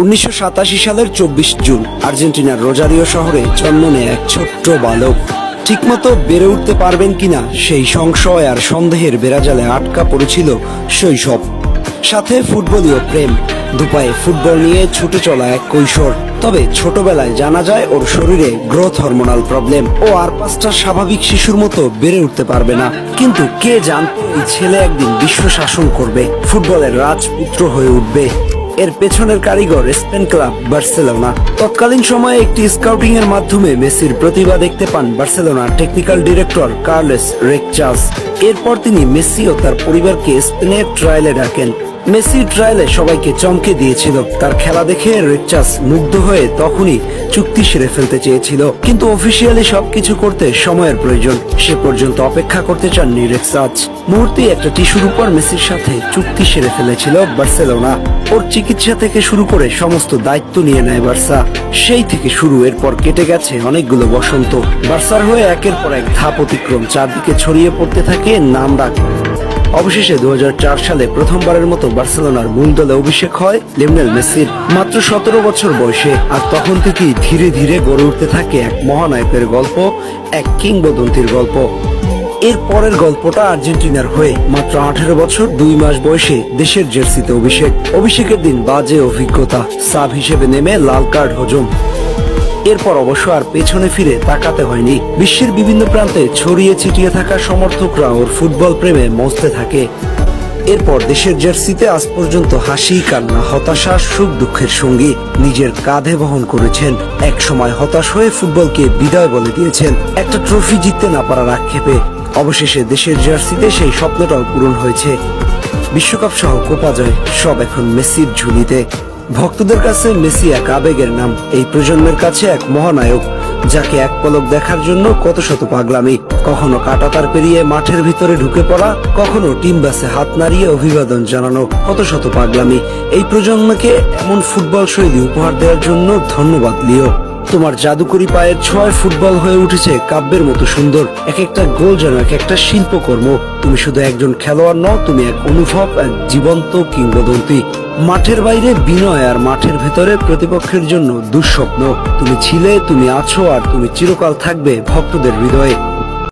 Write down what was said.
1987 সালের 24 জুন আর্জেন্টিনার রোজারিও শহরে জন্ম নেয় এক ছোট্ট বালক। ঠিকমতো বেড়ে উঠতে পারবেন কিনা সেই সংশয় আর সন্দেহের বেড়াজালে আটকা পড়েছিল শৈশব। সাথে ফুটবলীয় প্রেম, দুপায়ে ফুটবল নিয়ে ছুটে চলা এক কৈশোর। তবে ছোটবেলায় জানা যায় ওর শরীরে গ্রোথ হরমোনাল প্রবলেম। ও আর 5টা স্বাভাবিক শিশুর মতো বেড়ে উঠতে পারবে না। কিন্তু কে জানতো এই ছেলে একদিন বিশ্ব শাসন করবে, ফুটবলের রাজপুত্র হয়ে উঠবে। এর পেছনের কারিগর স্পেন ক্লাব বার্সেলোনা। তৎকালীন সময়ে একটি স্কাউটিং এর মাধ্যমে মেসির প্রতিভা দেখতে পান বার্সেলোনার টেকনিক্যাল ডিরেক্টর কার্লোস রেকচাস। এরপর তিনি মেসি ও তার পরিবারকে স্পেনের ট্রায়ালে ডাকেন। মেসি ট্রায়ালে সবাইকে চমকে দিয়েছিল। তার খেলা দেখে রেকচাস মুগ্ধ হয়ে তখনই চুক্তি সেরে ফেলতে চেয়েছিল, কিন্তু অফিসিয়ালি সবকিছু করতে সময়ের প্রয়োজন। সে পর্যন্ত অপেক্ষা করতে চাননি রেকচাস। মুহূর্তে একটা টিস্যুর উপর মেসির সাথে চুক্তি সেরে ফেলেছিল বার্সেলোনা। ওর চিকিৎসা থেকে শুরু করে সমস্ত দায়িত্ব নিয়ে নেয় বার্সা। সেই থেকে শুরু। এরপর কেটে গেছে অনেকগুলো বসন্ত। বার্সার হয়ে একের পর এক ধাপ অতিক্রম, চারদিকে ছড়িয়ে পড়তে থাকে নাম ডাক। অবশেষে 2004 সালে প্রথমবারের মতো বার্সেলোনার মূল দলে অভিষেক হয় লিওনেল মেসির, মাত্র 17 বছর বয়সে। আর তখন থেকেই ধীরে ধীরে গড়ে উঠতে থাকে এক মহানায়কের গল্প, এক কিংবদন্তির গল্প। এর পরের গল্পটা আর্জেন্টিনার হয়ে মাত্র 18 বছর 2 মাস বয়সে দেশের জার্সিতে অভিষেকের দিন বাজে অভিজ্ঞতা, সাব হিসেবে নেমে লাল কার্ড হজম। এরপর অবশ্য আর পেছনে ফিরে তাকাতে হয়নি। বিশ্বের বিভিন্ন প্রান্তে ছড়িয়ে ছিটিয়ে থাকা সমর্থকরা ওর ফুটবল প্রেমে মজতে থাকে। এরপর দেশের জার্সিতে আজ পর্যন্ত হাসি, কান্না, হতাশা, সুখ দুঃখের সঙ্গী নিজের কাঁধে বহন করেছেন। এক সময় হতাশ হয়ে ফুটবলকে বিদায় বলে দিয়েছেন একটা ট্রফি জিততে না পারার আক্ষেপে। অবশেষে দেশের জার্সিতে সেই স্বপ্নটাও পূরণ হয়েছে। বিশ্বকাপ সহ কোপা জয় সব এখন মেসির ঝুলিতে। ভক্তদের কাছে মেসি এক আবেগের নাম, এই প্রজন্মের কাছে এক মহানায়ক, যাকে এক পলক দেখার জন্য কত শত পাগলামি। কখনো কাঁটাতার পেরিয়ে মাঠের ভিতরে ঢুকে পড়া, কখনো টিম বাসে হাত নাড়িয়ে অভিবাদন জানানো, কত শত পাগলামি। এই প্রজন্মকে এমন ফুটবল শৈলী উপহার দেওয়ার জন্য ধন্যবাদ লিও। তোমার জাদুকরি পায়ের ছোঁয়ায় ফুটবল হয়ে উঠেছে কাব্যের মতো সুন্দর। এক একটা গোল যেন এক একটা শিল্পকর্ম। তুমি শুধু একজন খেলোয়াড় নও, তুমি এক অনুভব, এক জীবন্ত কিংবদন্তি। মাঠের বাইরে বিনয় আর মাঠের ভেতরে প্রতিপক্ষের জন্য দুঃস্বপ্ন। তুমি ছিলে, তুমি আছো, আর তুমি চিরকাল থাকবে ভক্তদের হৃদয়ে।